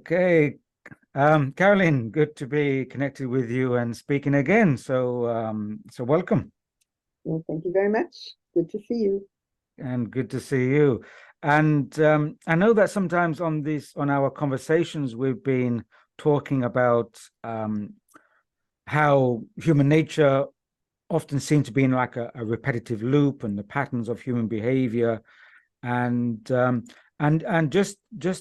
Okay. Carolyn, good to be connected with you and speaking again. So welcome Well, thank you very much. Good to see you. and good to see you. And I know that sometimes on our conversations, we've been talking about how human nature often seems to be in like a repetitive loop and the patterns of human behavior. And just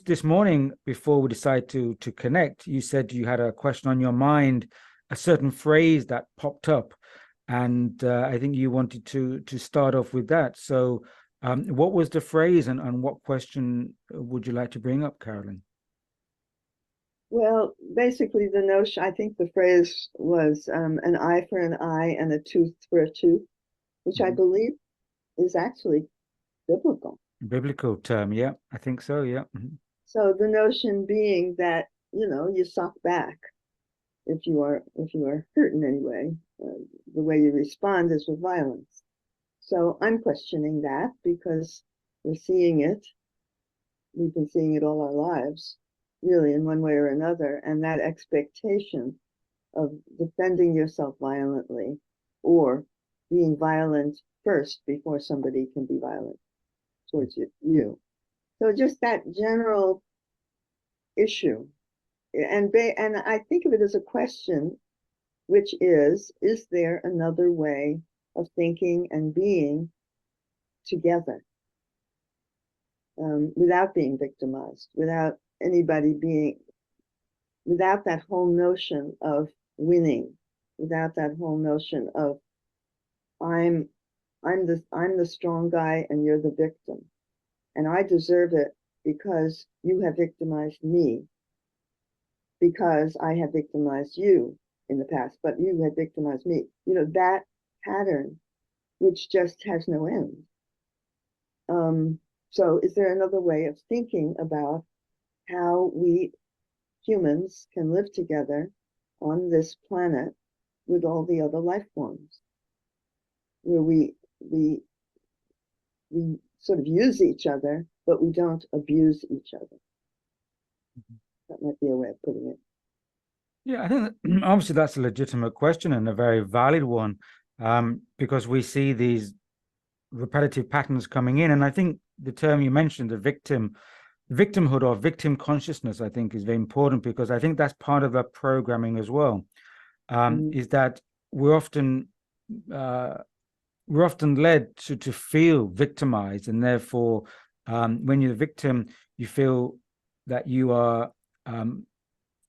this morning, before we decided to connect, you said you had a question on your mind, a certain phrase that popped up, and I think you wanted to start off with that. So, what was the phrase, and what question would you like to bring up, Carolyn? Well, basically, the notion, I think the phrase was an eye for an eye and a tooth for a tooth, which I Mhm. believe is actually biblical. Biblical term, yeah, I think so, yeah. So the notion being that, you suck back if you are hurt in any way. The way you respond is with violence. So I'm questioning that because we're seeing it. We've been seeing it all our lives, really, in one way or another. And that expectation of defending yourself violently or being violent first before somebody can be violent towards you. So just that general issue. And I think of it as a question, which is there another way of thinking and being together? Without being victimized, without that whole notion of winning, without that whole notion of I'm I'm the strong guy and you're the victim, and I deserve it because you have victimized me, because I have victimized you in the past, but you have victimized me. That pattern, which just has no end. So is there another way of thinking about how we humans can live together on this planet with all the other life forms, where we sort of use each other, but we don't abuse each other? That might be a way of putting it. Yeah, I think that, obviously that's a legitimate question and a very valid one, because we see these repetitive patterns coming in. And I think the term you mentioned, victimhood or victim consciousness, I think is very important, because I think that's part of the programming as well. Is that we're often uh, we're often led to feel victimized, and therefore, when you're the victim, you feel that um,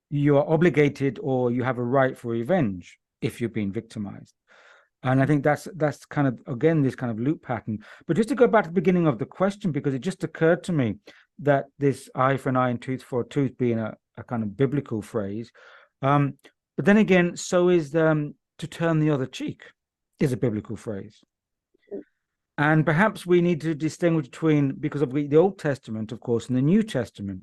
you are obligated or you have a right for revenge if you've been victimized. And I think that's kind of, again, this kind of loop pattern. But just to go back to the beginning of the question, because it just occurred to me that this eye for an eye and tooth for a tooth being a kind of biblical phrase. But then again, so is to turn the other cheek is a biblical phrase. And perhaps we need to distinguish between, because of the Old Testament, of course, and the New Testament.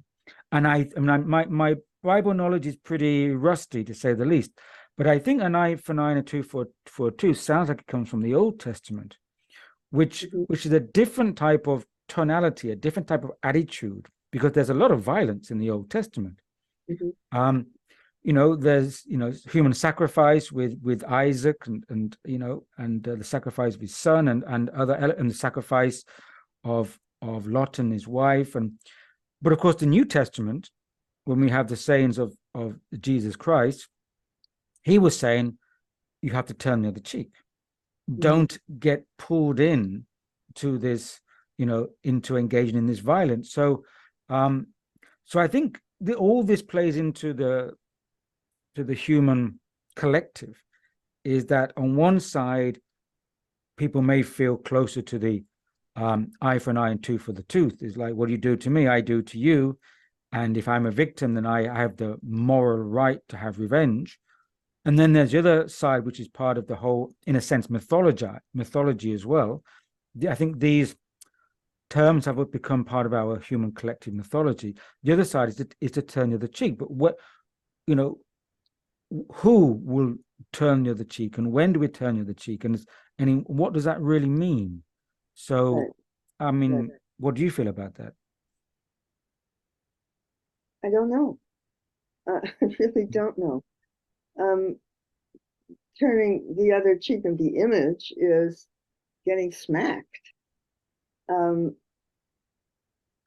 And I mean, my Bible knowledge is pretty rusty, to say the least. But I think an eye for an eye and a tooth for a tooth sounds like it comes from the Old Testament, which is a different type of tonality, a different type of attitude, because there's a lot of violence in the Old Testament. There's human sacrifice with Isaac and the sacrifice of his son and the sacrifice of Lot and his wife, but of course the New Testament, when we have the sayings of Jesus Christ, he was saying you have to turn the other cheek. Don't get pulled in to this, into engaging in this violence. So I think all this plays into the human collective, is that on one side, people may feel closer to the eye for an eye and tooth for the tooth. Is like, what you do to me, I do to you. And if I'm a victim, then I have the moral right to have revenge. And then there's the other side, which is part of the whole, in a sense, mythology as well. I think these terms have become part of our human collective mythology. The other side is to turn the other cheek. But who will turn the other cheek, and when do we turn the other cheek, and what does that really mean? So, I mean, what do you feel about that? I don't know. I really don't know. Um, Turning the other cheek of the image is getting smacked. I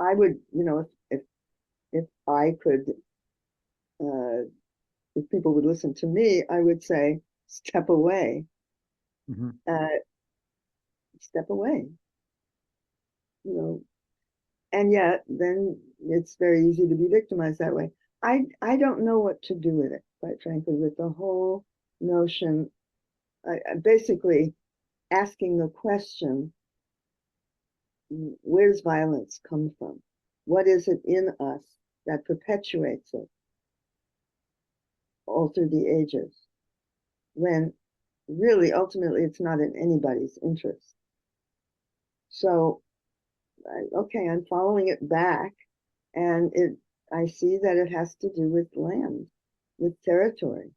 would, if I could, if people would listen to me, I would say, step away, Mm-hmm. step away, you know. And yet, then it's very easy to be victimized that way. I don't know what to do with it, quite frankly, with the whole notion. Basically asking the question, where does violence come from? What is it in us that perpetuates it all through the ages? When really, ultimately, it's not in anybody's interest. So, okay, I'm following it back, and I see that it has to do with land, with territory,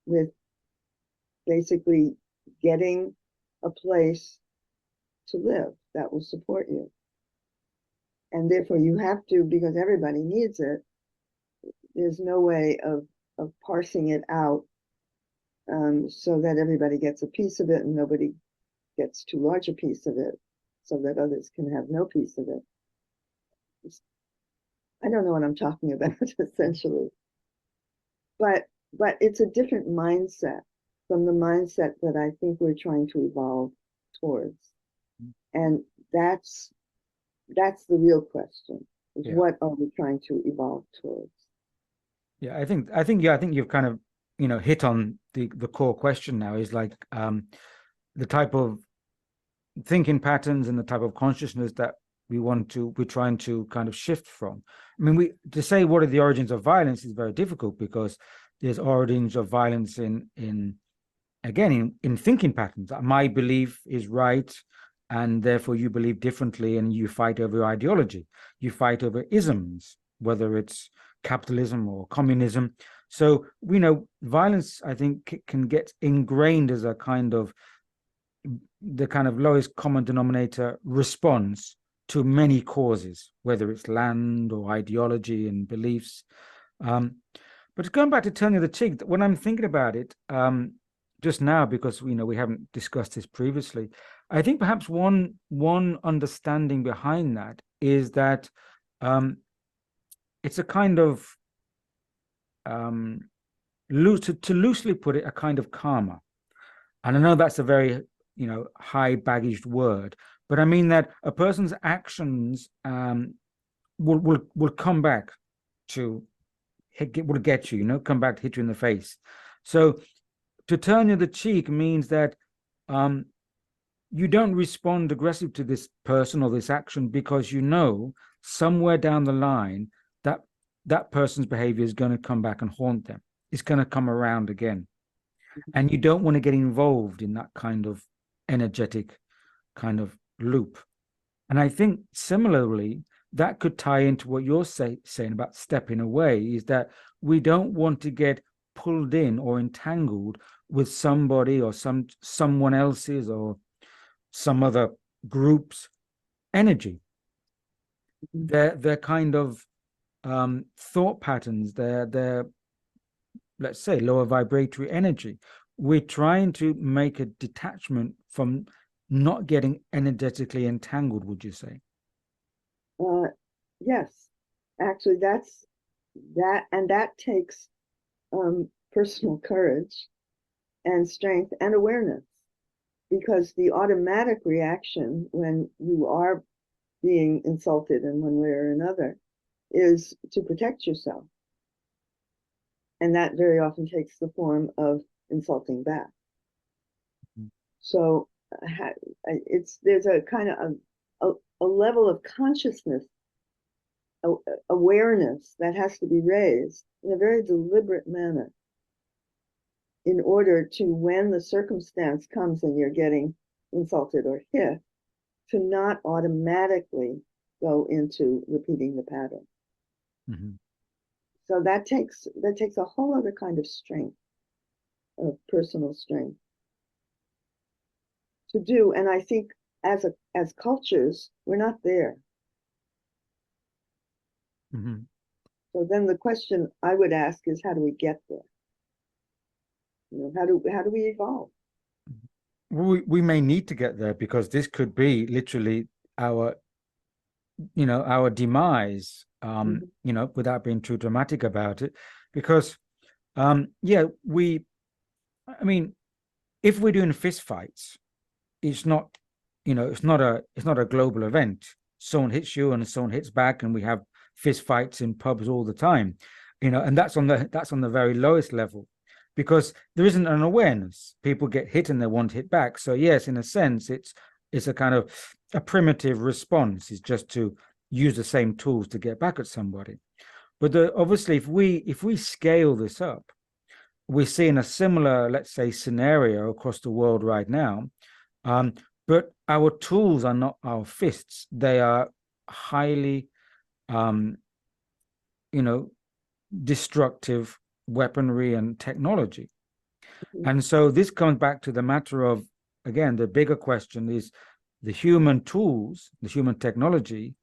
with basically getting a place to live that will support you. And therefore you have to, because everybody needs it, there's no way of parsing it out so that everybody gets a piece of it and nobody gets too large a piece of it so that others can have no piece of it. I don't know what I'm talking about essentially, but it's a different mindset from the mindset that I think we're trying to evolve towards. And that's the real question, is Yeah. what are we trying to evolve towards? Yeah, I think you've kind of, hit on the core question now, is like the type of thinking patterns and the type of consciousness that we're trying to kind of shift from. I mean, to say what are the origins of violence is very difficult, because there's origins of violence in thinking patterns. My belief is right, and therefore you believe differently, and you fight over ideology. You fight over isms, whether it's capitalism or communism. So violence, I think, can get ingrained as a kind of the kind of lowest common denominator response to many causes, whether it's land or ideology and beliefs. But going back to turning the cheek, when I'm thinking about it just now, because we haven't discussed this previously, I think perhaps one understanding behind that is that it's a kind of to loosely put it, a kind of karma. And I know that's a very high baggaged word, but I mean that a person's actions will come back to will get you, come back to hit you in the face. So to turn the other cheek means that you don't respond aggressive to this person or this action, because somewhere down the line that that person's behavior is going to come back and haunt them. It's going to come around again. And you don't want to get involved in that kind of energetic kind of loop. And I think similarly, that could tie into what you're saying about stepping away, is that we don't want to get pulled in or entangled with somebody or someone else's or some other group's energy. Their kind of thought patterns, their let's say lower vibratory energy. We're trying to make a detachment from not getting energetically entangled, would you say? Yes, actually, that takes personal courage and strength and awareness, because the automatic reaction when you are being insulted in one way or another is to protect yourself. And that very often takes the form of insulting back. Mm-hmm. So there's a kind of a level of consciousness, awareness that has to be raised in a very deliberate manner in order to, when the circumstance comes and you're getting insulted or hit, to not automatically go into repeating the pattern. Mm-hmm. So that takes a whole other kind of strength, of personal strength to do. And I think as cultures, we're not there. Mm-hmm. So then the question I would ask is, how do we get there? How do we evolve? We may need to get there, because this could be literally our our demise, without being too dramatic about it, because yeah, I mean, if we're doing fist fights, it's not it's not a global event. Someone hits you and someone hits back, and we have fist fights in pubs all the time, and that's on the very lowest level, because there isn't an awareness. People get hit and they want hit back. So yes, in a sense, it's a kind of a primitive response, is just to use the same tools to get back at somebody. But obviously, if we scale this up, we're seeing a similar, let's say, scenario across the world right now. But our tools are not our fists. They are highly, destructive weaponry and technology. And so this comes back to the matter of, again, the bigger question is, the human tools, the human technology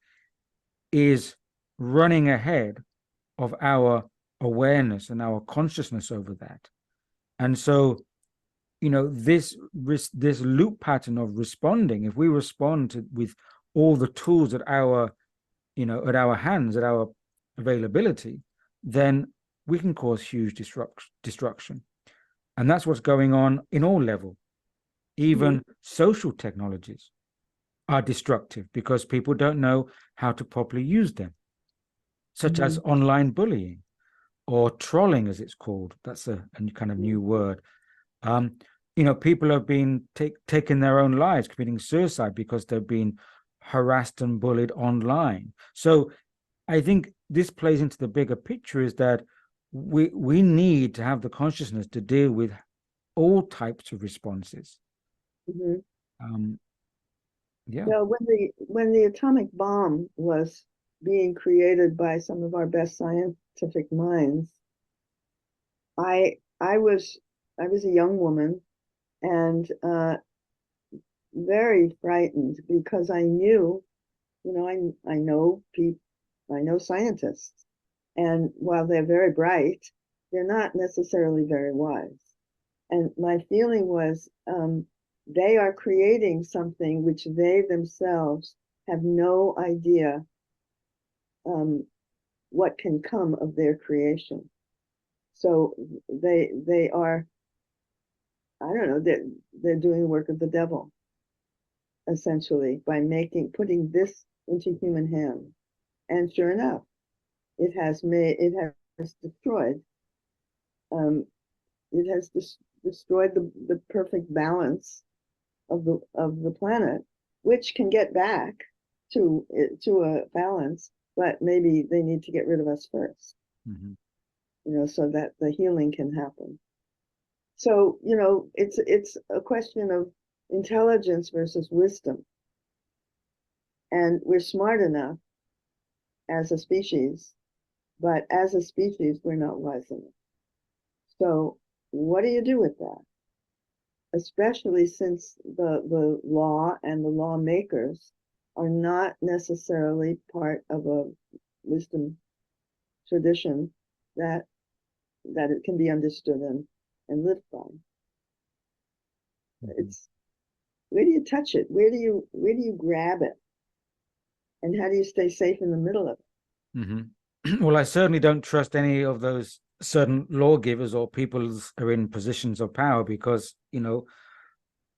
is running ahead of our awareness and our consciousness over that. And so, this loop pattern of responding, if we respond with all the tools at our hands, at our availability, then we can cause huge destruction. And that's what's going on in all levels. Even social technologies are destructive because people don't know how to properly use them, such as online bullying or trolling, as it's called. That's a kind of new word. People have been taking their own lives, committing suicide because they've been harassed and bullied online. So I think this plays into the bigger picture, is that we need to have the consciousness to deal with all types of responses. Yeah. Well, when the atomic bomb was being created by some of our best scientific minds, I was a young woman, and very frightened, because I knew, I know people, I know scientists, and while they're very bright, they're not necessarily very wise. And my feeling was, they are creating something which they themselves have no idea what can come of their creation. So they are, I don't know, they're doing the work of the devil, essentially, by putting this into human hands. And sure enough, it has destroyed destroyed the perfect balance of the planet, which can get back to a balance, but maybe they need to get rid of us first, so that the healing can happen. So it's a question of intelligence versus wisdom, and we're smart enough as a species, but as a species we're not wise enough. So what do you do with that? Especially since the law and the lawmakers are not necessarily part of a wisdom tradition that it can be understood and lived by. It's, where do you touch it? Where do you grab it? And how do you stay safe in the middle of it? Well, I certainly don't trust any of those certain lawgivers or people are in positions of power, because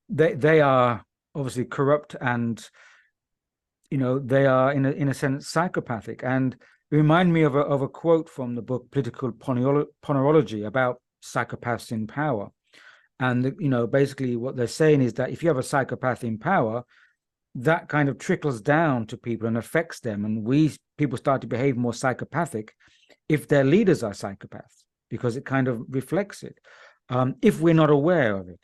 they are obviously corrupt, and they are in a sense psychopathic. And it reminded me of a quote from the book Political Ponerology about psychopaths in power. And basically what they're saying is that if you have a psychopath in power, that kind of trickles down to people and affects them, and people start to behave more psychopathic if their leaders are psychopaths, because it kind of reflects it. If we're not aware of it,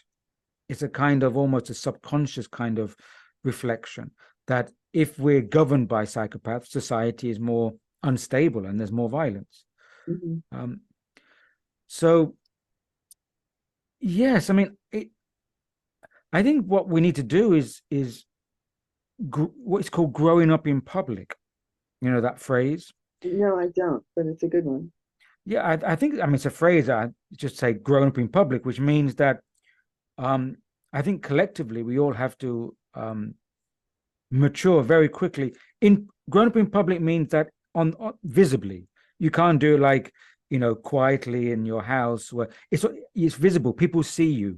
it's a kind of almost a subconscious kind of reflection that if we're governed by psychopaths, society is more unstable and there's more violence. So yes, I mean, I think what we need to do is what's called growing up in public. That phrase. No, I don't, but it's a good one. Yeah, I think, I mean, it's a phrase, I just say grown up in public, which means that I think collectively we all have to mature very quickly. In grown up in public means that on visibly, you can't do it like, quietly in your house where it's visible. People see you.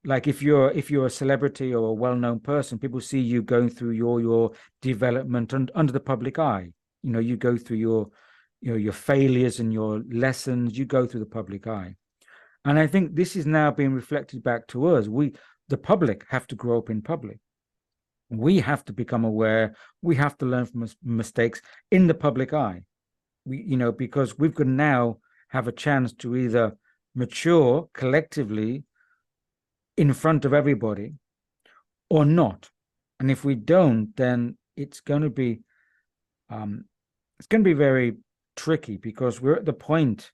Like if you're a celebrity or a well-known person, people see you going through your development and under the public eye. You go through your failures and your lessons, you go through the public eye. And I think this is now being reflected back to us. The public, have to grow up in public. We have to become aware. We have to learn from mistakes in the public eye. Because we've got to now have a chance to either mature collectively in front of everybody or not. And if we don't, then it's going to be very tricky, because we're at the point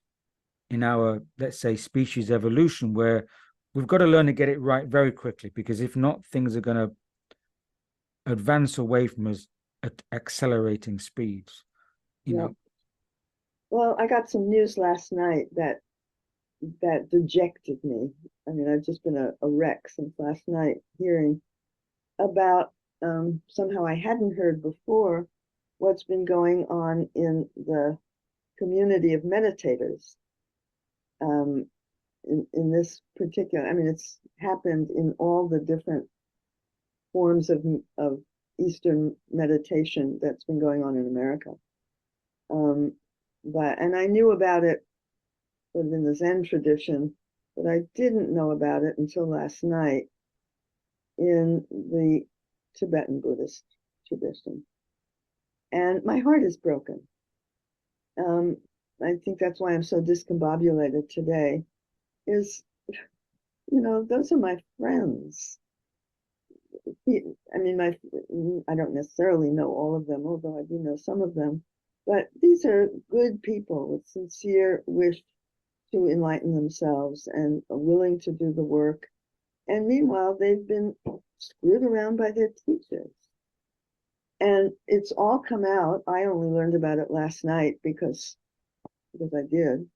in our, let's say, species evolution where we've got to learn to get it right very quickly, because if not, things are going to advance away from us at accelerating speeds. Yeah. Well, I got some news last night that dejected me. I mean, I've just been a wreck since last night, hearing about somehow I hadn't heard before what's been going on in the community of meditators. In this particular, I mean, it's happened in all the different forms of Eastern meditation that's been going on in America. And I knew about it within the Zen tradition, but I didn't know about it until last night in the Tibetan Buddhist tradition. And my heart is broken. I think that's why I'm so discombobulated today, is, those are my friends. I mean, I don't necessarily know all of them, although I do know some of them, but these are good people with sincere wish to enlighten themselves and are willing to do the work. And meanwhile, they've been screwed around by their teachers. And it's all come out. I only learned about it last night because I did.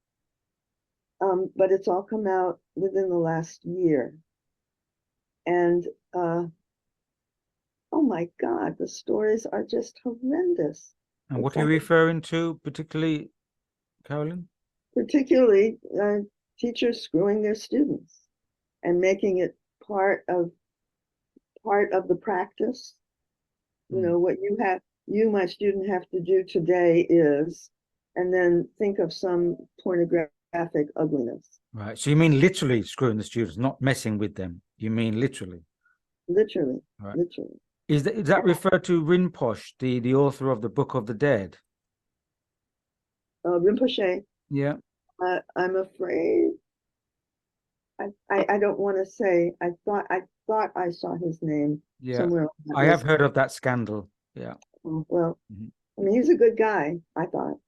But it's all come out within the last year. And oh my God, the stories are just horrendous. And what are you referring to particularly, Carolyn? Particularly teachers screwing their students and making it part of the practice. What you, my student, have to do today is, and then think of some pornographic ugliness. Right. So you mean literally screwing the students, not messing with them. You mean literally? Literally. Right. Literally. Is that referred to Rinpoche, the author of the Book of the Dead? Rinpoche. Yeah. I'm afraid. I don't want to say. I thought I saw his name somewhere. I have heard of that scandal. Yeah. Well, I mean, he's a good guy, I thought,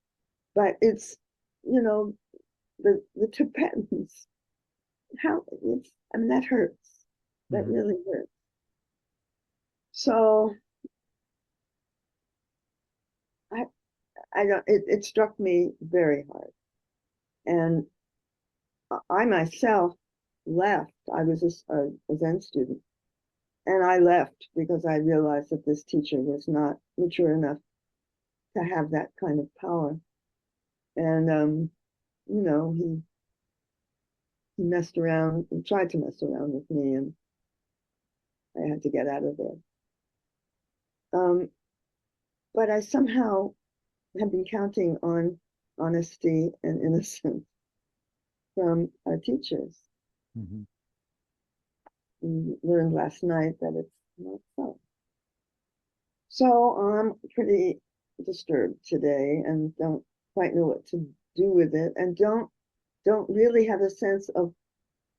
but it's, the Tibetans. I mean, that hurts. That really hurts. So I don't. It struck me very hard, and I myself left. I was a Zen student, and I left because I realized that this teacher was not mature enough to have that kind of power. And he messed around and tried to mess around with me, and I had to get out of there. But I somehow have been counting on honesty and innocence from our teachers. We learned last night that it's not so. So I'm pretty disturbed today and don't quite know what to do with it, and don't really have a sense of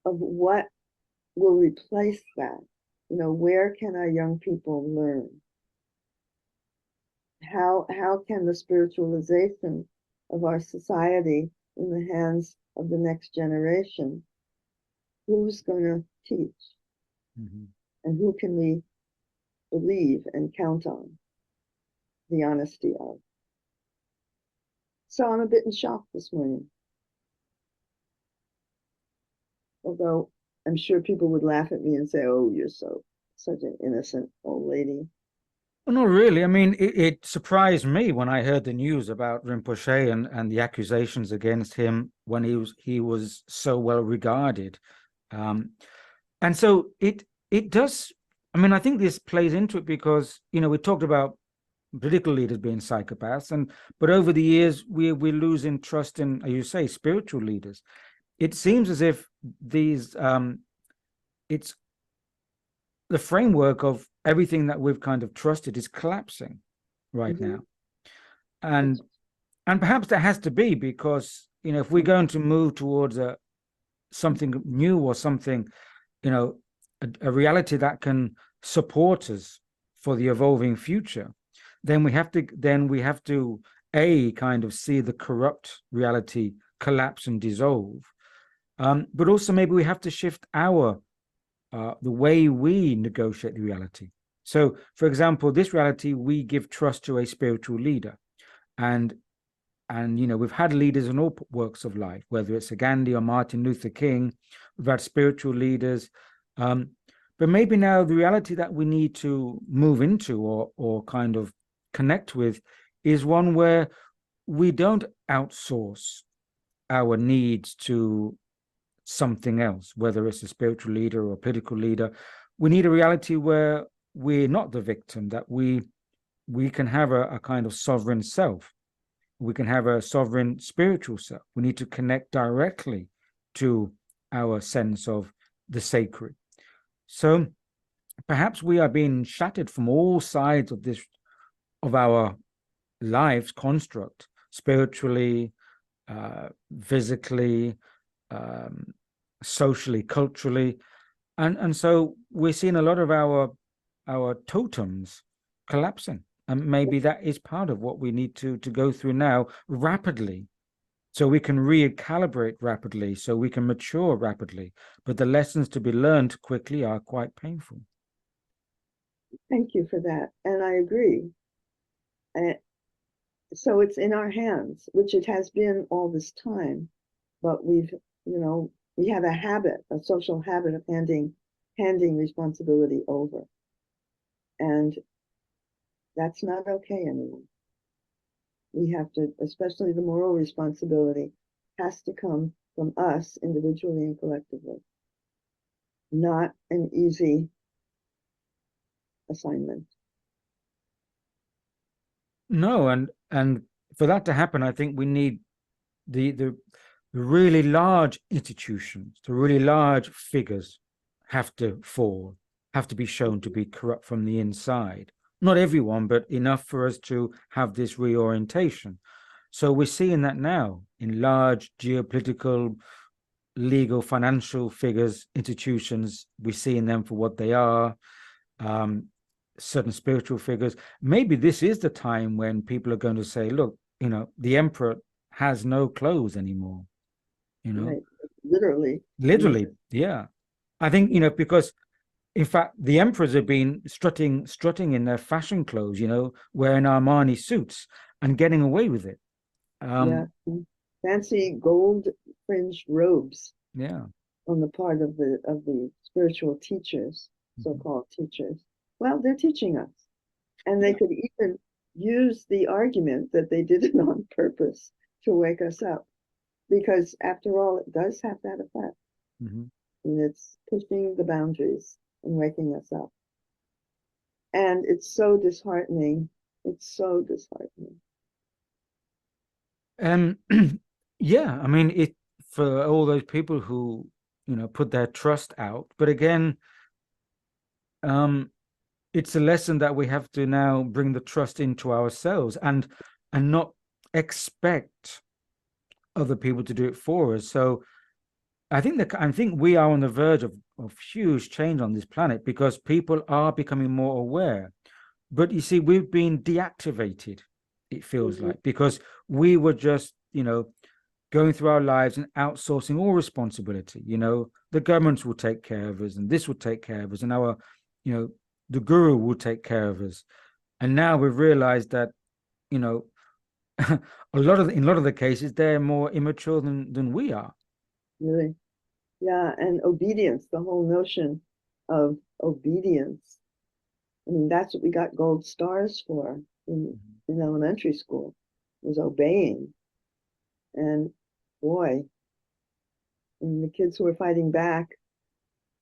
what will replace that. Where can our young people learn? How can the spiritualization of our society in the hands of the next generation, who's going to teach? And who can we believe and count on the honesty of? So I'm a bit in shock this morning. Although I'm sure people would laugh at me and say, "Oh, you're such an innocent old lady." Well, not really. I mean, it surprised me when I heard the news about Rinpoche and the accusations against him when he was so well regarded. Um, and so it does. I mean, I think this plays into it because, we talked about political leaders being psychopaths, but over the years we're losing trust in, as you say, spiritual leaders. It seems as if these it's the framework of everything that we've kind of trusted is collapsing right now. And perhaps that has to be because, if we're going to move towards something new or something, a reality that can support us for the evolving future, then we have to kind of see the corrupt reality collapse and dissolve. But also maybe we have to shift the way we negotiate the reality. So, for example, this reality, we give trust to a spiritual leader, and we've had leaders in all walks of life, whether it's a Gandhi or Martin Luther King. We've had spiritual leaders, but maybe now the reality that we need to move into or kind of connect with is one where we don't outsource our needs to something else, whether it's a spiritual leader or a political leader. We need a reality where we're not the victim, that we can have a kind of sovereign self. We can have a sovereign spiritual self. We need to connect directly to our sense of the sacred. So perhaps we are being shattered from all sides of our lives construct, spiritually, physically, socially, culturally, and so we're seeing a lot of our totems collapsing, and maybe that is part of what we need to go through now rapidly, so we can recalibrate rapidly, so we can mature rapidly. But the lessons to be learned quickly are quite painful. Thank you for that, and I agree. So it's in our hands, which it has been all this time, but we have a social habit of handing responsibility over. And that's not okay anymore. We have to, especially the moral responsibility, has to come from us individually and collectively. Not an easy assignment. No, and for that to happen, I think we need the really large institutions, the really large figures have to fall, have to be shown to be corrupt from the inside. Not everyone, but enough for us to have this reorientation. So we're seeing that now in large geopolitical, legal, financial figures, institutions. We're seeing them for what they are. Certain spiritual figures. Maybe this is the time when people are going to say, look, the emperor has no clothes anymore. Right. Literally. Yeah. I think, because in fact the emperors have been strutting in their fashion clothes, wearing Armani suits and getting away with it. Yeah, fancy gold fringed robes. Yeah, on the part of the spiritual teachers, so-called teachers. Well, they're teaching us, and they could even use the argument that they did it on purpose to wake us up, because after all, it does have that effect. And it's pushing the boundaries and waking us up. And it's so disheartening. It's so disheartening. Yeah, I mean, for all those people who, put their trust out. But again, it's a lesson that we have to now bring the trust into ourselves and not expect other people to do it for us. So I think we are on the verge of huge change on this planet, because people are becoming more aware. But you see, we've been deactivated, it feels like, because we were just, going through our lives and outsourcing all responsibility. The governments will take care of us, and this will take care of us, and our, the guru will take care of us. And now we've realized that, in a lot of the cases, they're more immature than we are. Really. Yeah, and obedience, the whole notion of obedience. I mean, that's what we got gold stars for in elementary school, was obeying. And boy, and the kids who are fighting back,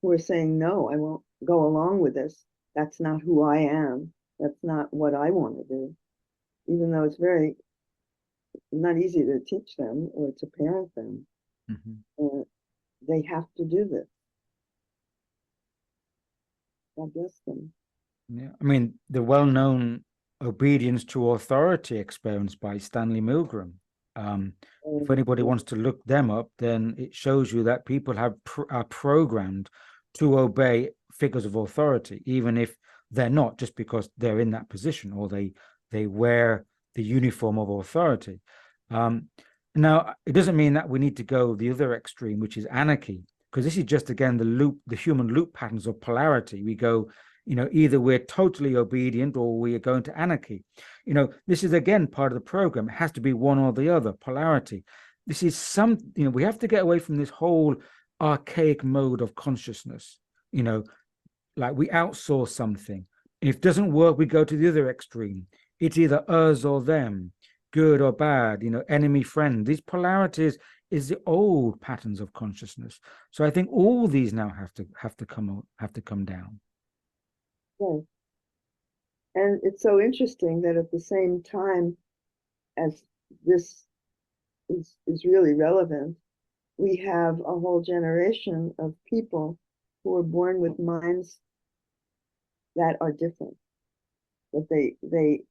who are saying, no, I won't go along with this. That's not who I am. That's not what I want to do. Even though it's very not easy to teach them or to parent them. They have to do this. God bless them. Yeah, I mean, the well-known obedience to authority experiments by Stanley Milgram. If anybody wants to look them up, then it shows you that people are programmed to obey figures of authority, even if they're not, just because they're in that position or they wear the uniform of authority. Now, it doesn't mean that we need to go the other extreme, which is anarchy, because this is just, again, the human loop patterns of polarity. We go, either we're totally obedient or we are going to anarchy. This is, again, part of the program. It has to be one or the other, polarity. This is we have to get away from this whole archaic mode of consciousness, like we outsource something. If it doesn't work, we go to the other extreme. It's either us or them, good or bad, enemy, friend. These polarities is the old patterns of consciousness. So I think all these now have to come down. Right. And it's so interesting that at the same time as this is really relevant, we have a whole generation of people who are born with minds that are different. That they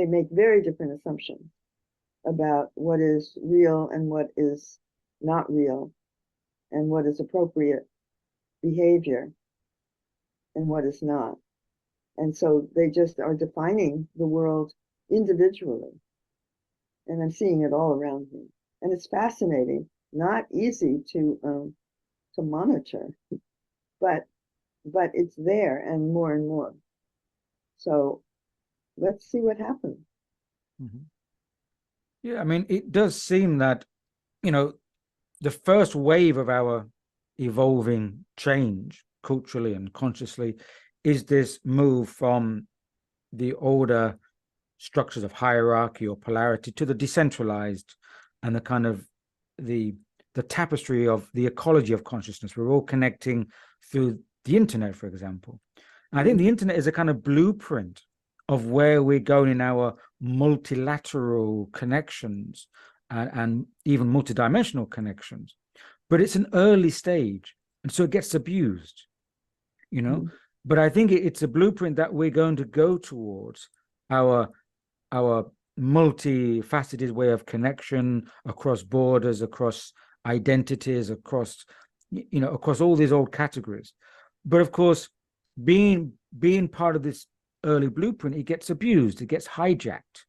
make very different assumptions about what is real and what is not real, and what is appropriate behavior and what is not. And so they just are defining the world individually. And I'm seeing it all around me. And it's fascinating, not easy to monitor, but it's there and more. So let's see what happens. Yeah, I mean, it does seem that, the first wave of our evolving change culturally and consciously is this move from the older structures of hierarchy or polarity to the decentralized and the kind of the tapestry of the ecology of consciousness. We're all connecting through the internet, for example. And I think the internet is a kind of blueprint of where we're going in our multilateral connections and even multidimensional connections. But it's an early stage, and so it gets abused, But I think it's a blueprint that we're going to go towards our multifaceted way of connection across borders, across identities, across all these old categories. But of course, being part of this early blueprint, it gets abused, it gets hijacked.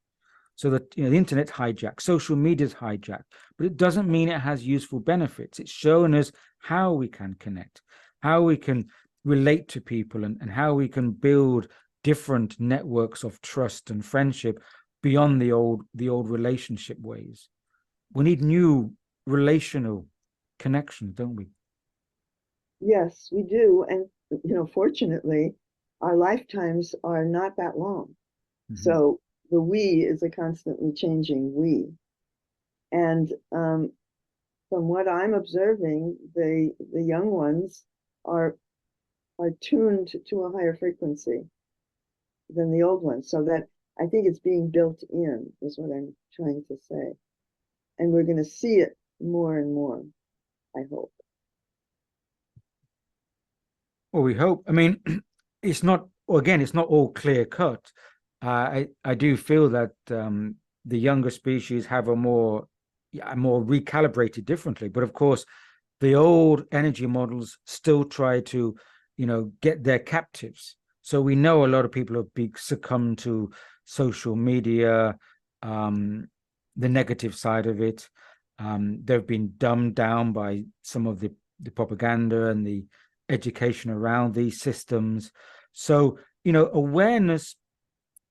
So that the internet's hijacked, social media's hijacked, but it doesn't mean it has useful benefits. It's showing us how we can connect, how we can relate to people, and how we can build different networks of trust and friendship beyond the old relationship ways. We need new relational connections, don't we? Yes, we do. And fortunately, our lifetimes are not that long. So the we is a constantly changing we. And from what I'm observing, the young ones are tuned to a higher frequency than the old ones. So that I think it's being built in, is what I'm trying to say. And we're going to see it more and more, I hope. Well, we hope. I mean, it's not all clear cut. I do feel that the younger species have a more recalibrated differently. But of course, the old energy models still try to, get their captives. So we know a lot of people have succumbed to social media, the negative side of it. They've been dumbed down by some of the propaganda and the education around these systems. So, awareness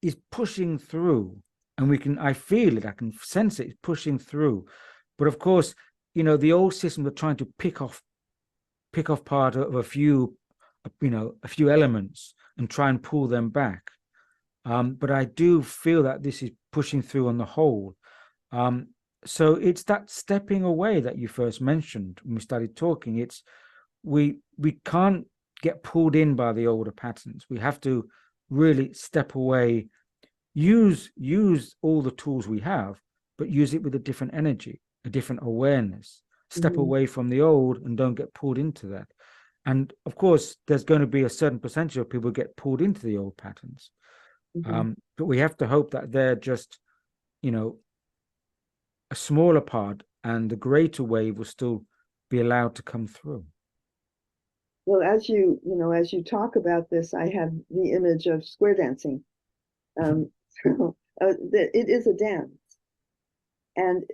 is pushing through and I feel it, I can sense it pushing through. But of course, the old systems are trying to pick off part of a few elements and try and pull them back. But I do feel that this is pushing through on the whole. So it's that stepping away that you first mentioned when we started talking. It's we can't get pulled in by the older patterns. We have to really step away, use all the tools we have, but use it with a different energy, a different awareness. Step away from the old and don't get pulled into that. And of course, there's going to be a certain percentage of people who get pulled into the old patterns. But we have to hope that they're just, a smaller part, and the greater wave will still be allowed to come through. Well, as you talk about this, I have the image of square dancing. It is a dance, and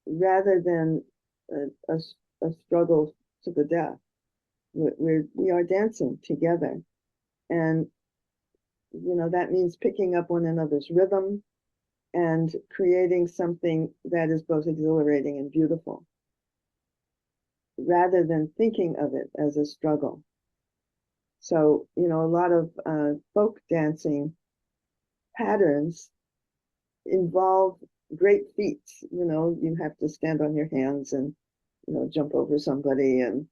rather than a struggle to the death, we are dancing together, and that means picking up one another's rhythm and creating something that is both exhilarating and beautiful, rather than thinking of it as a struggle. So, a lot of folk dancing patterns involve great feats. You have to stand on your hands and, jump over somebody and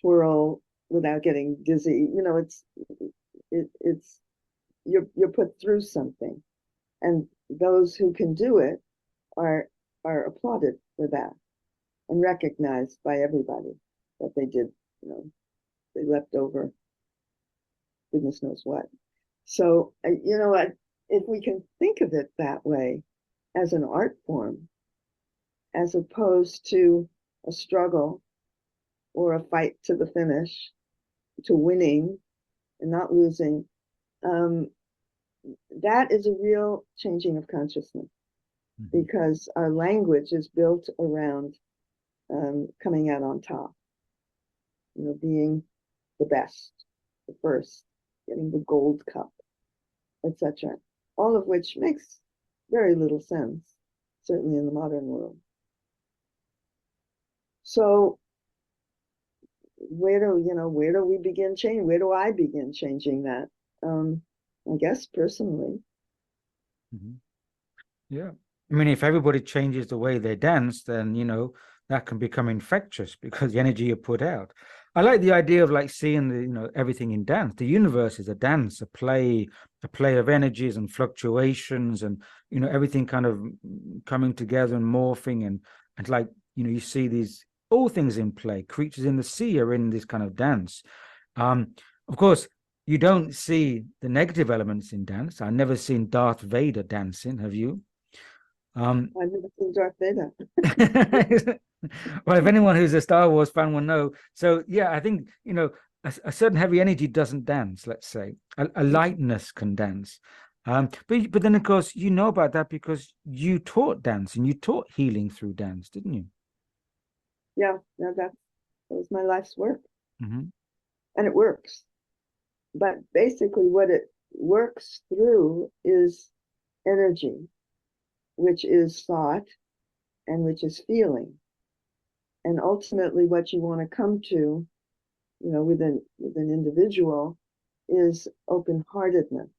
twirl without getting dizzy. You're put through something, and those who can do it are applauded for that and recognized by everybody that they did, they leapt over goodness knows what. So, if we can think of it that way as an art form, as opposed to a struggle or a fight to the finish, to winning and not losing, that is a real changing of consciousness, because our language is built around coming out on top, being the best, the first, getting the gold cup, etc. All of which makes very little sense, certainly in the modern world. So where do we begin changing? Where do I begin changing that? I guess personally. Yeah. I mean, if everybody changes the way they dance, then, that can become infectious because the energy you put out. I like the idea of like seeing everything in dance. The universe is a dance, a play of energies and fluctuations, and everything kind of coming together and morphing, and like you see these all things in play. Creatures in the sea are in this kind of dance. Of course, you don't see the negative elements in dance. I've never seen Darth Vader dancing. Have you? I've never seen Darth Vader. Well, if anyone who's a Star Wars fan will know. So yeah, I think a certain heavy energy doesn't dance. Let's say a lightness can dance, but then of course you know about that because you taught dance and you taught healing through dance, didn't you? Yeah, that was my life's work, and it works. But basically, what it works through is energy, which is thought and which is feeling. And ultimately, what you want to come to, with an individual, is open-heartedness.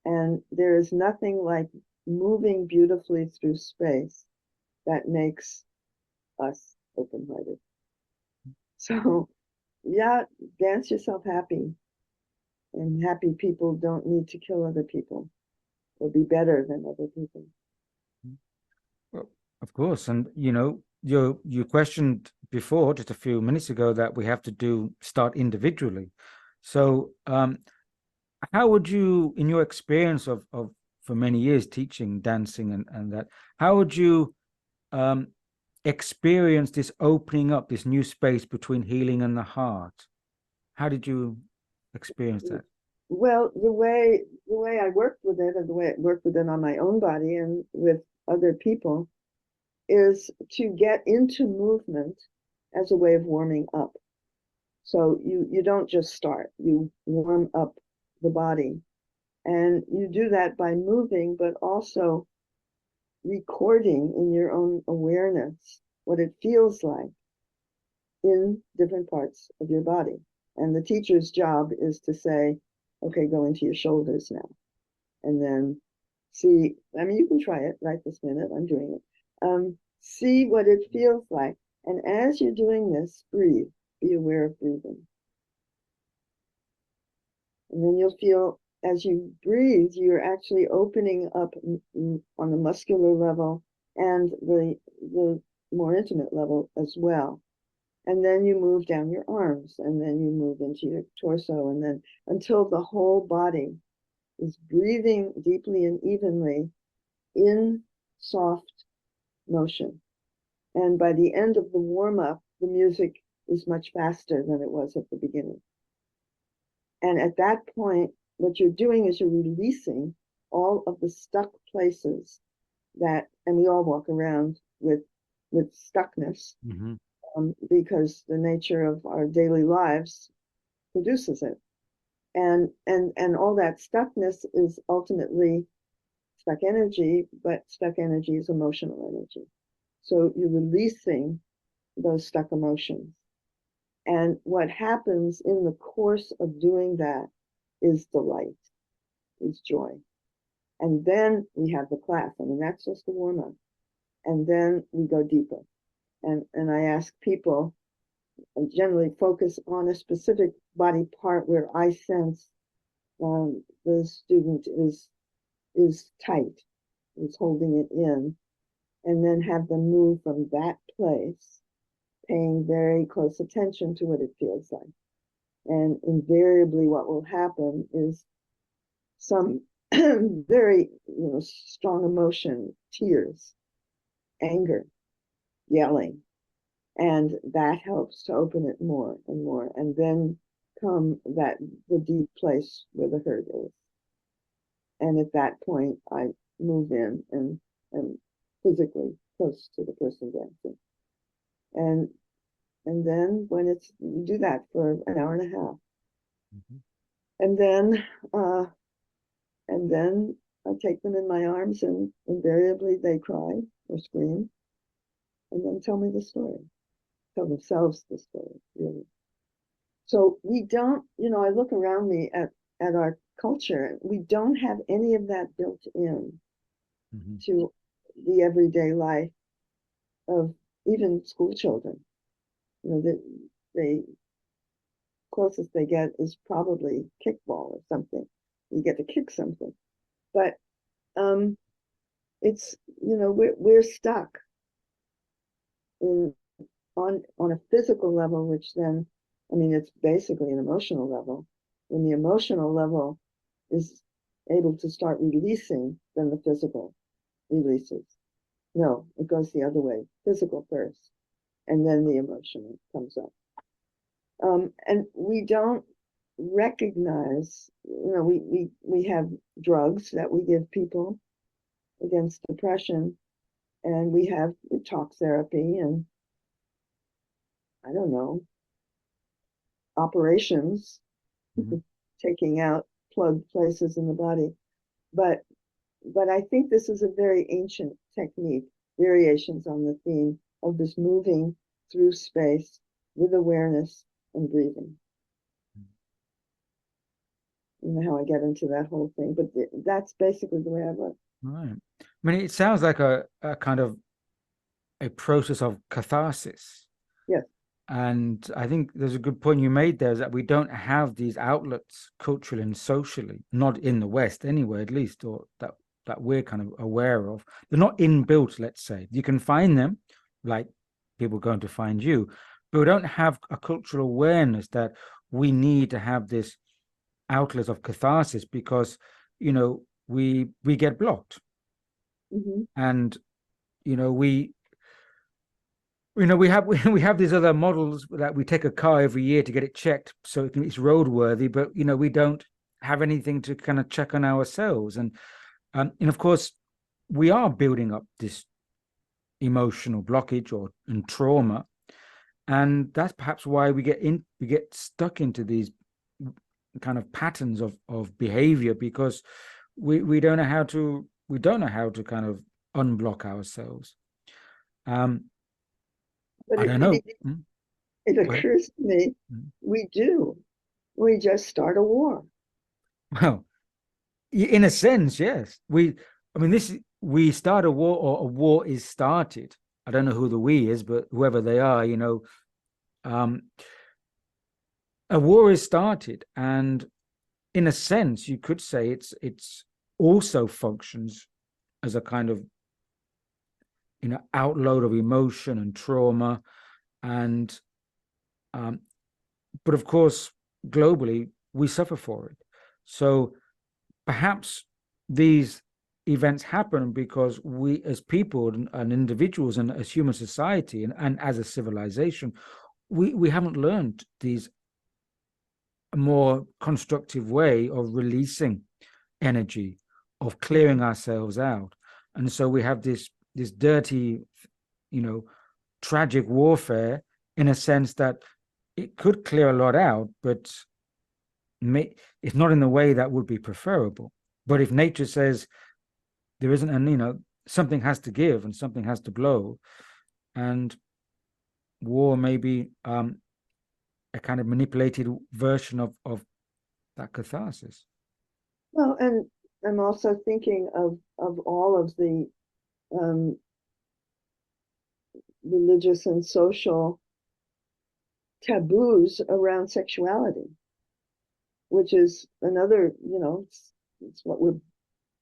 And there is nothing like moving beautifully through space that makes us open-hearted. So, yeah, dance yourself happy. And happy people don't need to kill other people or be better than other people. Well, of course. And, you questioned before, just a few minutes ago, that we have to start individually. So how would you, in your experience of for many years teaching dancing and that, how would you experience this opening up, this new space between healing and the heart? How did you experience that? Well, the way I worked with it, and the way I worked with it on my own body and with other people, is to get into movement as a way of warming up. So you don't just start, you warm up the body And you do that by moving, but also recording in your own awareness what it feels like in different parts of your body. And the teacher's job is to say, okay, go into your shoulders now. And then see, I mean, you can try it right this minute. I'm doing it. See what it feels like. And as you're doing this, breathe. Be aware of breathing. And then you'll feel, as you breathe, you're actually opening up on the muscular level and the more intimate level as well. And then you move down your arms, and then you move into your torso, and then until the whole body is breathing deeply and evenly in soft motion. And by the end of the warm-up, the music is much faster than it was at the beginning. And at that point, what you're doing is you're releasing all of the stuck places that, and we all walk around with stuckness, because the nature of our daily lives produces it. And all that stuckness is ultimately stuck energy, but stuck energy is emotional energy. So you're releasing those stuck emotions. And what happens in the course of doing that is delight, is joy. And then we have the class. I mean, that's just the warm-up. And then we go deeper. And I ask people, generally focus on a specific body part where I sense the student is tight, is holding it in, and then have them move from that place, paying very close attention to what it feels like. And invariably what will happen is some very strong emotion, tears, anger, yelling, and that helps to open it more and more. And then come the deep place where the hurt is. And at that point, I move in and physically close to the person dancing. And then when you do that for an hour and a half. And then I take them in my arms, and invariably they cry or scream, and then tell me the story, tell themselves the story, really. So we don't, I look around me at our culture, we don't have any of that built in to the everyday life of even school children. The closest they get is probably kickball or something. You get to kick something. But it's, we're stuck on a physical level, which then, I mean, it's basically an emotional level. When the emotional level is able to start releasing, then the physical releases. No, it goes the other way. Physical first, and then the emotional comes up. And we don't recognize, we have drugs that we give people against depression, and we have talk therapy and, I don't know, operations, taking out plugged places in the body. But I think this is a very ancient technique, variations on the theme of this moving through space with awareness and breathing. You know how I get into that whole thing, but that's basically the way I look. Right. I mean, it sounds like a kind of a process of catharsis. Yes. And I think there's a good point you made there, is that we don't have these outlets culturally and socially, not in the West anyway, at least, or that we're kind of aware of. They're not inbuilt, let's say. You can find them, like people going to find you, but we don't have a cultural awareness that we need to have this outlet of catharsis, because, we get blocked. And, we have these other models that we take a car every year to get it checked so it's roadworthy, but we don't have anything to kind of check on ourselves. And of course, we are building up this emotional blockage and trauma, and that's perhaps why we get stuck into these kind of patterns of behavior, because we don't know how to kind of unblock ourselves. But I don't know. it occurs to me, we do. We just start a war. Well, in a sense, yes. We start a war, or a war is started. I don't know who the we is, but whoever they are, a war is started, and in a sense, you could say it's also functions as a kind of outload of emotion and trauma, and but of course, globally, we suffer for it. So perhaps these events happen because we, as people and individuals, and as human society, and as a civilization, we haven't learned these more constructive way of releasing energy, of clearing ourselves out. And so we have this dirty, tragic warfare, in a sense that it could clear a lot out, but it's not in the way that would be preferable. But if nature says there isn't, and something has to give and something has to blow, and war may be a kind of manipulated version of that catharsis. Well, and I'm also thinking of all of the religious and social taboos around sexuality, which is another, it's what we're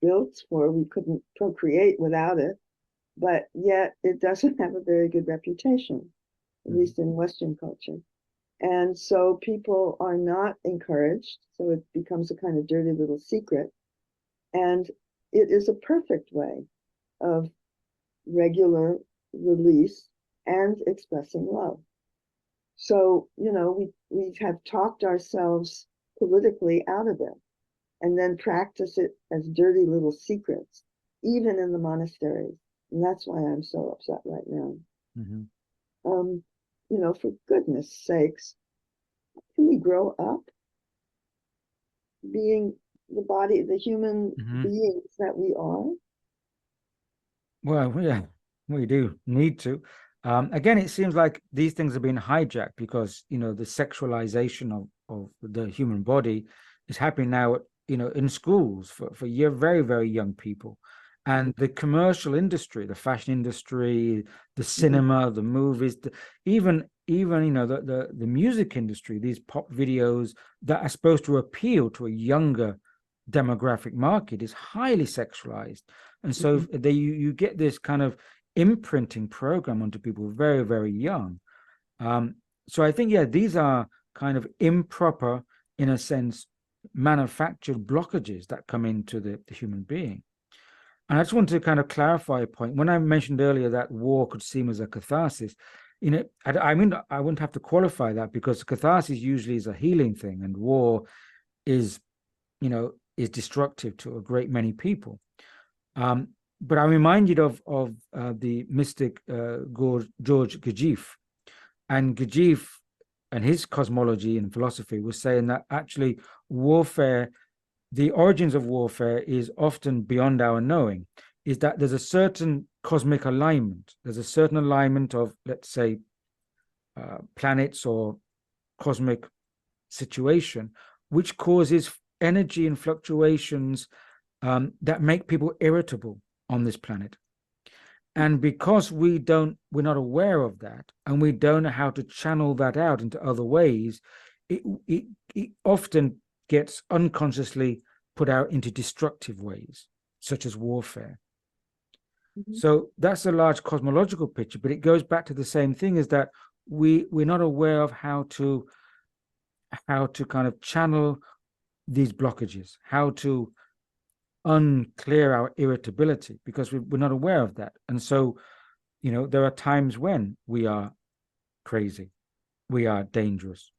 built for. We couldn't procreate without it, but yet it doesn't have a very good reputation, at least in Western culture. And so people are not encouraged. So it becomes a kind of dirty little secret. And it is a perfect way of regular release and expressing love. So, we have talked ourselves politically out of it, and then practice it as dirty little secrets, even in the monasteries. And that's why I'm so upset right now. For goodness sakes, can we grow up being the human beings that we are? Well, yeah, we do need to. Again, it seems like these things have been hijacked because, the sexualization of the human body is happening now, in schools for very, very young people. And the commercial industry, the fashion industry, the cinema, the movies, even the music industry, these pop videos that are supposed to appeal to a younger demographic market, is highly sexualized. And so you get this kind of imprinting program onto people very, very young. So I think, these are kind of improper, in a sense, manufactured blockages that come into the human being. And I just want to kind of clarify a point. When I mentioned earlier that war could seem as a catharsis, I wouldn't have to qualify that, because catharsis usually is a healing thing, and war is destructive to a great many people. But I'm reminded of the mystic George Gurdjieff, and Gurdjieff and his cosmology and philosophy was saying that actually warfare, the origins of warfare, is often beyond our knowing. Is that there's a certain cosmic alignment. There's a certain alignment of, let's say, planets or cosmic situation, which causes energy and fluctuations that make people irritable on this planet. And because we're not aware of that, and we don't know how to channel that out into other ways, it often gets unconsciously put out into destructive ways, such as warfare. So that's a large cosmological picture, but it goes back to the same thing, is that we're not aware of how to kind of channel these blockages, how to unclear our irritability, because we're not aware of that. And so, there are times when we are crazy, we are dangerous,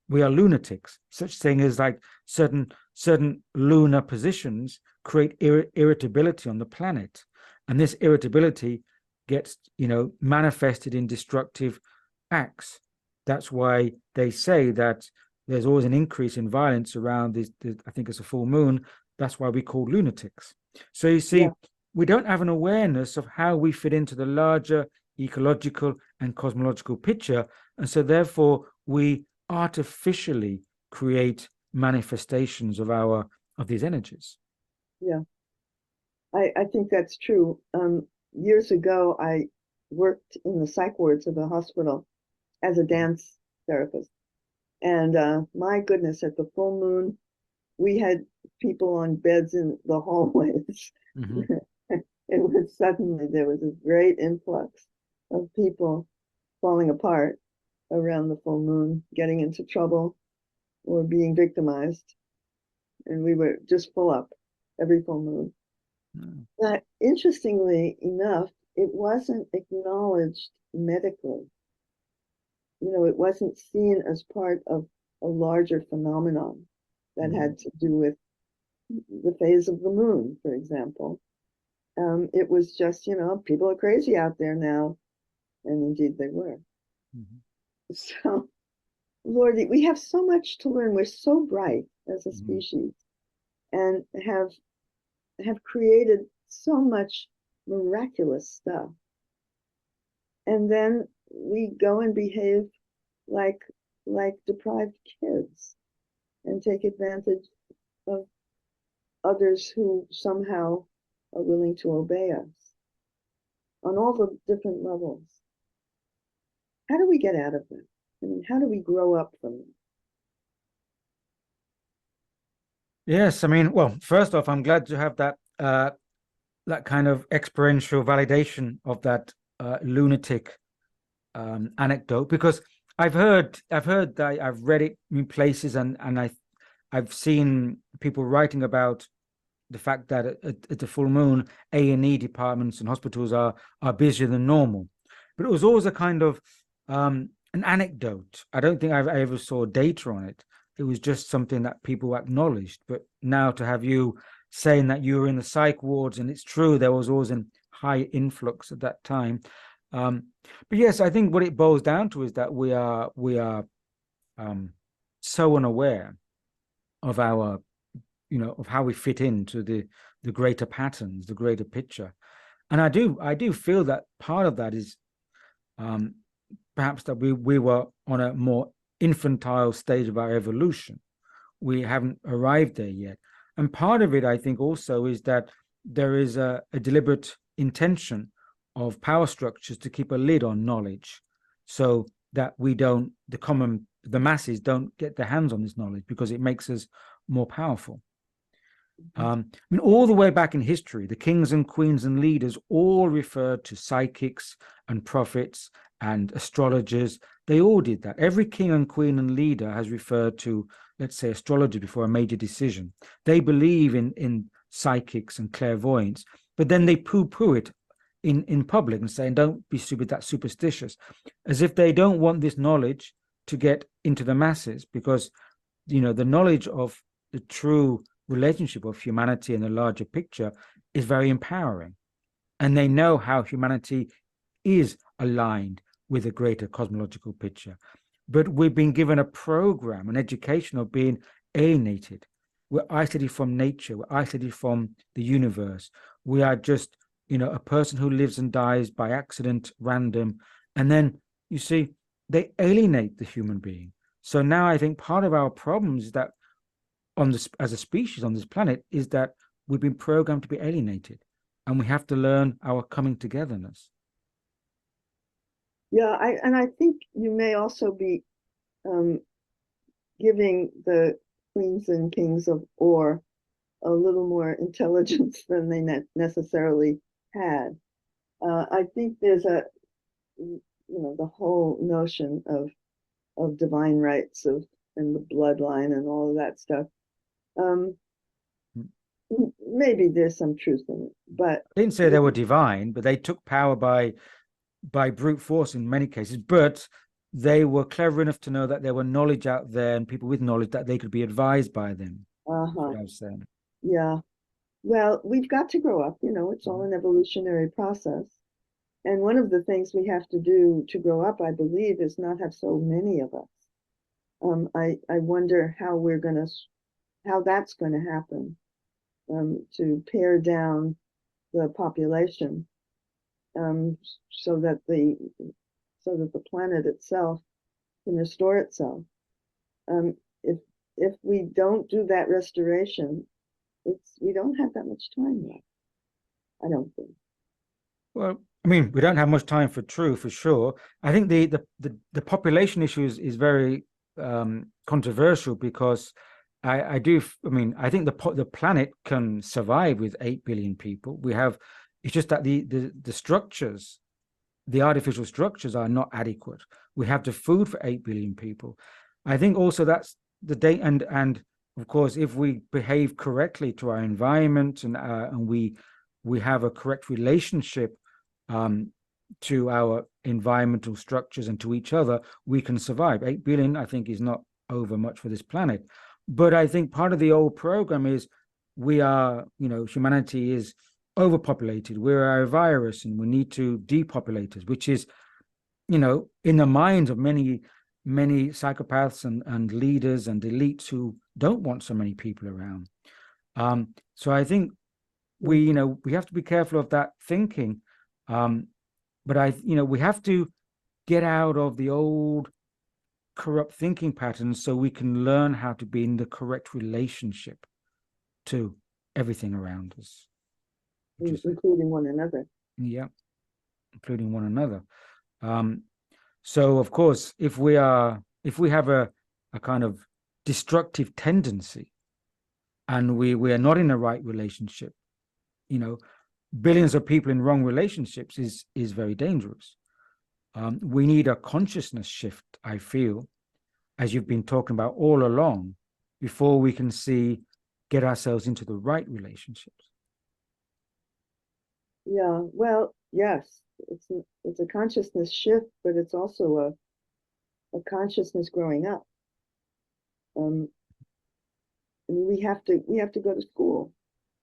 we are lunatics. Such thing as like certain lunar positions create irritability on the planet, and this irritability gets manifested in destructive acts. That's why they say that there's always an increase in violence around this, I think it's a full moon. That's why we call lunatics. So you see, Yeah. we don't have an awareness of how we fit into the larger ecological and cosmological picture. And so therefore we artificially create manifestations of these energies. Yeah, I think that's true. Years ago, I worked in the psych wards of a hospital as a dance therapist. And my goodness, at the full moon, we had people on beds in the hallways. Mm-hmm. It was suddenly, there was a great influx of people falling apart around the full moon, getting into trouble or being victimized. And we were just full up every full moon. Mm. But interestingly enough, it wasn't acknowledged medically. You know, it wasn't seen as part of a larger phenomenon that had to do with the phase of the moon, for example. It was just, you know, people are crazy out there now. And indeed they were. Mm-hmm. So, Lordy, we have so much to learn. We're so bright as a species and have created so much miraculous stuff. And then we go and behave like deprived kids and take advantage of others who somehow are willing to obey us on all the different levels. How do we get out of that? I mean, how do we grow up from it? Yes, I mean, well, first off, I'm glad to have that kind of experiential validation of that lunatic anecdote, because I've heard that, I've read it in places, and I've seen people writing about the fact that at the full moon, A&E departments and hospitals are busier than normal. But it was always a kind of an anecdote. I don't think I ever saw data on it. It was just something that people acknowledged. But now to have you saying that you were in the psych wards, and it's true, there was always a high influx at that time. But yes, I think what it boils down to is that we are so unaware of our, you know, of how we fit into the greater patterns, the greater picture. And I do feel that part of that is perhaps that we were on a more infantile stage of our evolution. We haven't arrived there yet. And part of it, I think, also is that there is a deliberate intention of power structures to keep a lid on knowledge, so that the masses don't get their hands on this knowledge, because it makes us more powerful. I mean, all the way back in history, the kings and queens and leaders all referred to psychics and prophets and astrologers. They all did that. Every king and queen and leader has referred to, let's say, astrology before a major decision. They believe in psychics and clairvoyance, but then they poo-poo it in public and saying, don't be stupid, that's superstitious, as if they don't want this knowledge to get into the masses, because, you know, the knowledge of the true relationship of humanity and the larger picture is very empowering. And they know how humanity is aligned with a greater cosmological picture. But we've been given a program, an education of being alienated. We're isolated from nature. We're isolated from the universe. We are just, you know, a person who lives and dies by accident, random. And then, you see, they alienate the human being. So now I think part of our problems is that as a species on this planet is that we've been programmed to be alienated, and we have to learn our coming togetherness. Yeah, I think you may also be giving the queens and kings of Or a little more intelligence than they necessarily had. I think there's the whole notion of divine rights and the bloodline and all of that stuff. Maybe there's some truth in it, but I didn't say they were divine, but they took power by brute force in many cases. But they were clever enough to know that there were knowledge out there and people with knowledge that they could be advised by them. That's what I was saying. Yeah. Well, we've got to grow up, it's all an evolutionary process. And one of the things we have to do to grow up, I believe, is not have so many of us. I wonder how that's going to happen, to pare down the population, so that the planet itself can restore itself. If we don't do that restoration, we don't have that much time left. I don't think. Well, I mean, we don't have much time for truth, for sure. I think the population issue is very controversial, because I mean, I think the planet can survive with 8 billion people. It's just that the structures, the artificial structures, are not adequate. We have the food for 8 billion people. I think also that's the day, and of course, if we behave correctly to our environment, and we have a correct relationship to our environmental structures and to each other, we can survive. 8 billion, I think, is not over much for this planet. But I think part of the old program is humanity is overpopulated. We're a virus and we need to depopulate it, which is, in the minds of many psychopaths and leaders and elites who don't want so many people around. So I think we have to be careful of that thinking. But we have to get out of the old corrupt thinking patterns so we can learn how to be in the correct relationship to everything around us. Including one another. Yeah, including one another. So of course, if we have a kind of destructive tendency, and we are not in the right relationship, billions of people in wrong relationships is very dangerous. We need a consciousness shift, I feel, as you've been talking about all along, before we can get ourselves into the right relationships. Yeah, well, yes, it's a consciousness shift, but it's also a consciousness growing up. And we have to go to school,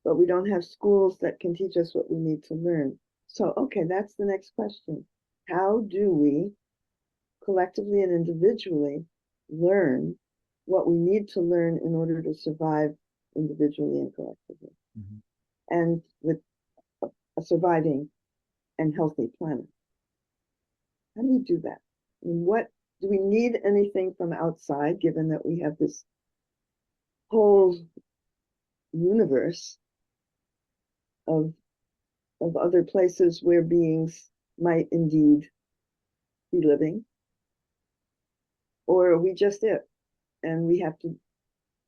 but we don't have schools that can teach us what we need to learn. So, okay, that's the next question. How do we collectively and individually learn what we need to learn in order to survive individually and collectively, and with a surviving and healthy planet? How do we do that? And what do we need anything from outside, given that we have this whole universe of other places where beings might indeed be living? Or are we just it? And we have to,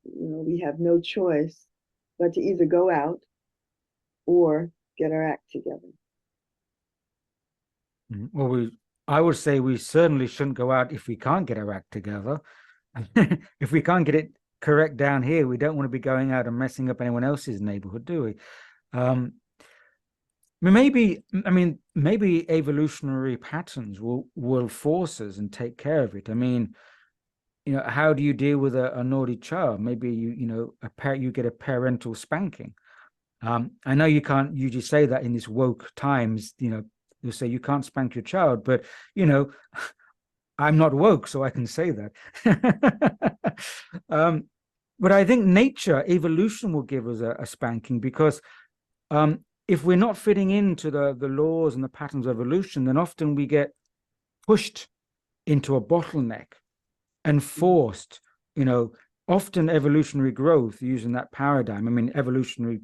we have no choice but to either go out or get our act together. Well, I would say we certainly shouldn't go out if we can't get our act together. If we can't get it correct down here, we don't want to be going out and messing up anyone else's neighborhood, do we? Maybe evolutionary patterns will force us and take care of it. I mean, how do you deal with a naughty child? Maybe you get a parental spanking. I know you can't usually say that in this woke times. You'll say you can't spank your child, but I'm not woke, so I can say that. But I think evolution will give us a spanking, because if we're not fitting into the laws and the patterns of evolution, then often we get pushed into a bottleneck and forced, often evolutionary growth using that paradigm. I mean, the evolutionary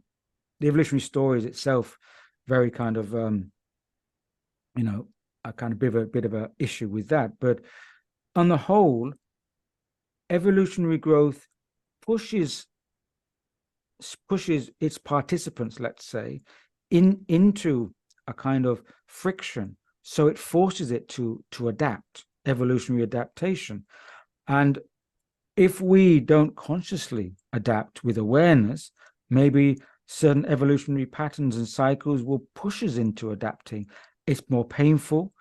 story is itself very kind of, a kind of bit of a issue with that. But on the whole, evolutionary growth pushes its participants, let's say, into a kind of friction. So it forces it to adapt, evolutionary adaptation. And if we don't consciously adapt with awareness, maybe certain evolutionary patterns and cycles will push us into adapting. It's more painful.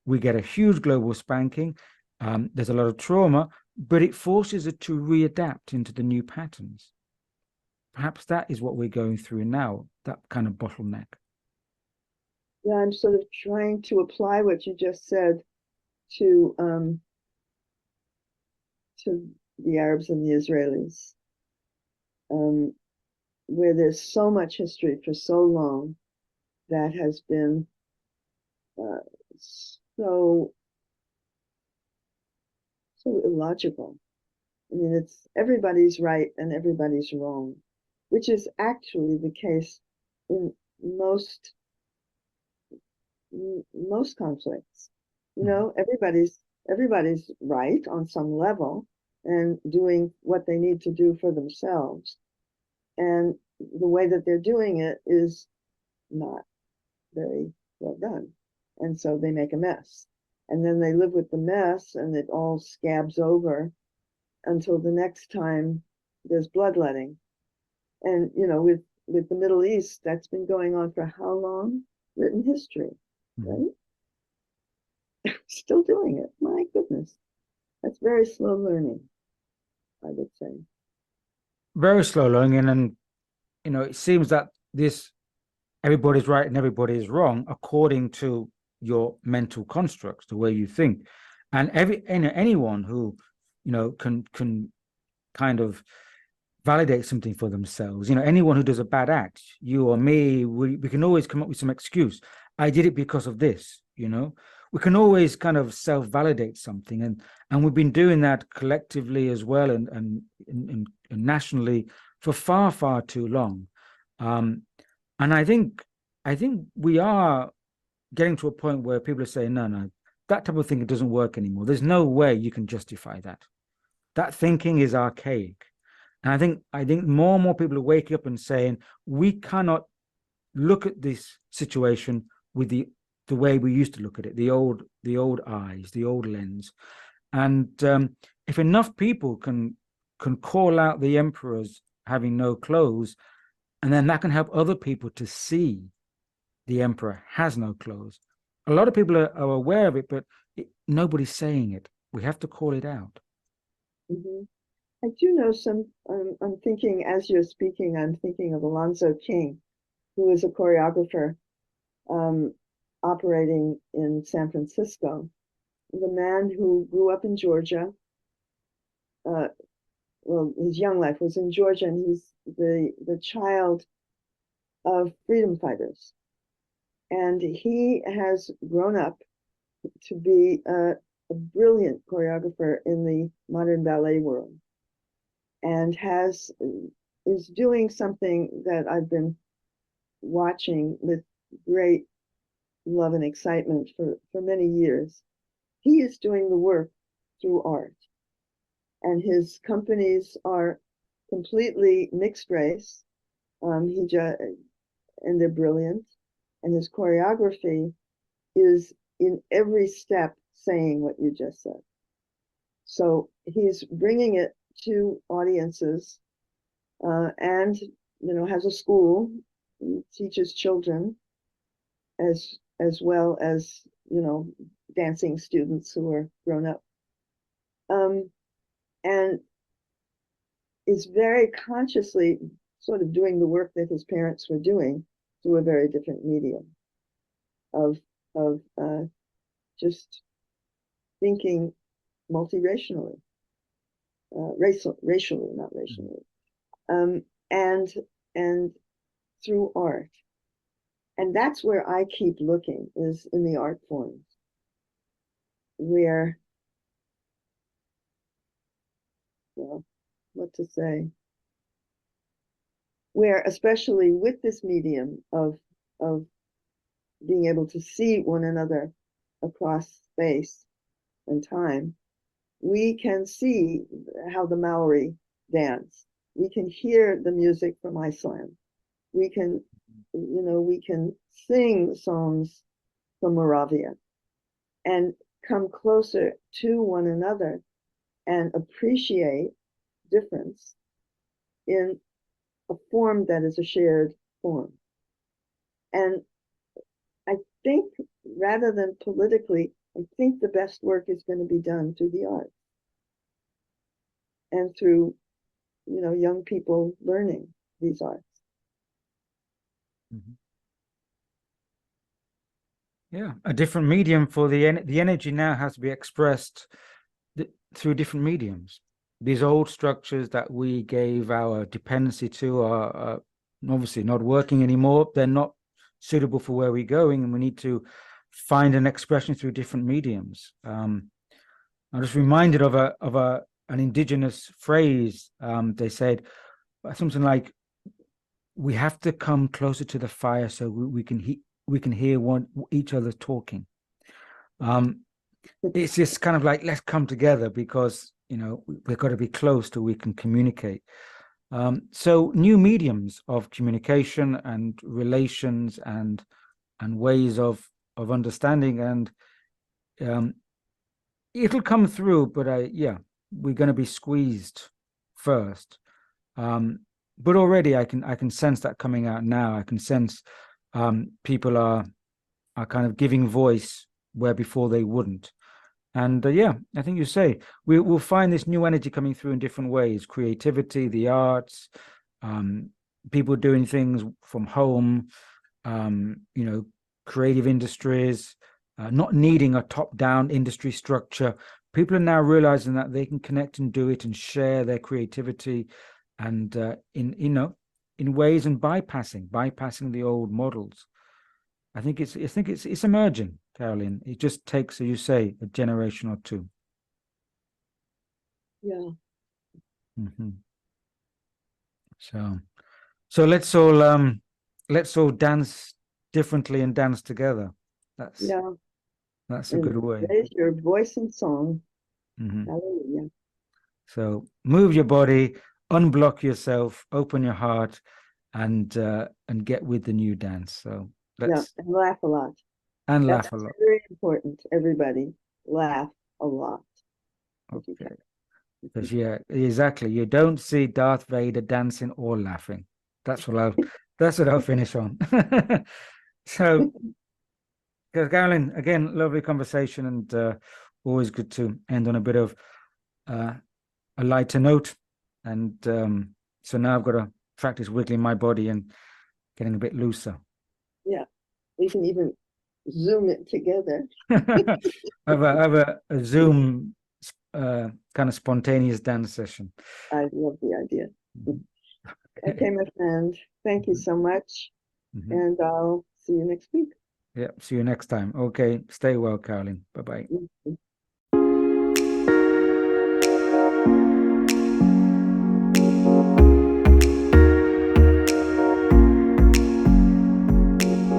We get a huge global spanking. There's a lot of trauma, but it forces it to readapt into the new patterns. Perhaps that is what we're going through now, that kind of bottleneck. Yeah, I'm sort of trying to apply what you just said to to the Arabs and the Israelis, where there's so much history for so long that has been so illogical. I mean, it's everybody's right and everybody's wrong, which is actually the case in most conflicts. You know, everybody's right on some level and doing what they need to do for themselves. And the way that they're doing it is not very well done. And so they make a mess. And then they live with the mess and it all scabs over until the next time there's bloodletting. And, you know, with the Middle East, that's been going on for how long? Written history, right? Still doing it. My goodness. That's very slow learning, I would say. Very slow learning. And, you know, it seems that this everybody's right and everybody is wrong according to your mental constructs, the way you think. And anyone who, you know, can kind of validate something for themselves, you know, anyone who does a bad act, you or me, we can always come up with some excuse. I did it because of this, you know. We can always kind of self-validate something, and we've been doing that collectively as well and nationally for far too long. And I think we are getting to a point where people are saying, no, that type of thinking doesn't work anymore. There's no way you can justify that. That thinking is archaic. And I think more and more people are waking up and saying, we cannot look at this situation with the way we used to look at it, the old eyes, the old lens. And if enough people can call out the emperors having no clothes, and then that can help other people to see the emperor has no clothes. A lot of people are aware of it, but nobody's saying it. We have to call it out. Mm-hmm. I do know some, I'm thinking, as you're speaking, I'm thinking of Alonzo King, who is a choreographer operating in San Francisco. The man who grew up in Georgia, well, his young life was in Georgia, and he's the child of freedom fighters. And he has grown up to be a brilliant choreographer in the modern ballet world, and is doing something that I've been watching with great love and excitement for many years. He is doing the work through art, and his companies are completely mixed race. And they're brilliant, and his choreography is in every step saying what you just said. So he's bringing it to audiences, and, you know, has a school, teaches children as well as, you know, dancing students who are grown up, and is very consciously sort of doing the work that his parents were doing through a very different medium of just thinking multiracially, racially, not racially, and through art. And that's where I keep looking, is in the art forms, where, well, what to say, where, especially with this medium of being able to see one another across space and time, we can see how the Maori dance. We can hear the music from Iceland. We can, you know, we can sing songs from Moravia and come closer to one another and appreciate difference in a form that is a shared form. And I think, rather than politically, I think the best work is going to be done through the arts and through, you know, young people learning these arts. Mm-hmm. Yeah, a different medium for the energy now has to be expressed through different mediums. these old structures that we gave our dependency to are obviously not working anymore. They're not suitable for where we're going, and we need to find an expression through different mediums. I'm just reminded of an indigenous phrase. They said something like, "We have to come closer to the fire so we can hear each other talking." It's just kind of like, let's come together, because we've got to be close till we can communicate. So new mediums of communication and relations and ways of understanding, and it'll come through, but we're going to be squeezed first. But already I can sense that coming out now. I can sense people are kind of giving voice where before they wouldn't. And I think you say we'll find this new energy coming through in different ways: creativity, the arts, people doing things from home, creative industries, not needing a top-down industry structure. People are now realizing that they can connect and do it and share their creativity, and in ways, and bypassing the old models. I think it's emerging, Carolyn. It just takes, as you say, a generation or two. Yeah. Mm-hmm. So let's all dance differently and dance together. That's a good way. Raise your voice and song. Mm-hmm. Hallelujah. So move your body, unblock yourself, open your heart, and get with the new dance. So let's and laugh a lot. And That's laugh a lot. Very important. Everybody laugh a lot. Okay. Because exactly. You don't see Darth Vader dancing or laughing. That's what I'll finish on. So, Carolyn, again, lovely conversation, and always good to end on a bit of a lighter note. And so now I've got to practice wiggling my body and getting a bit looser. Yeah, we can even Zoom it together. have a Zoom kind of spontaneous dance session. I love the idea. Okay, my friend. Thank you so much. And I'll see you next week. Yeah, see you next time. Okay, stay well, Carolyn. Bye-bye.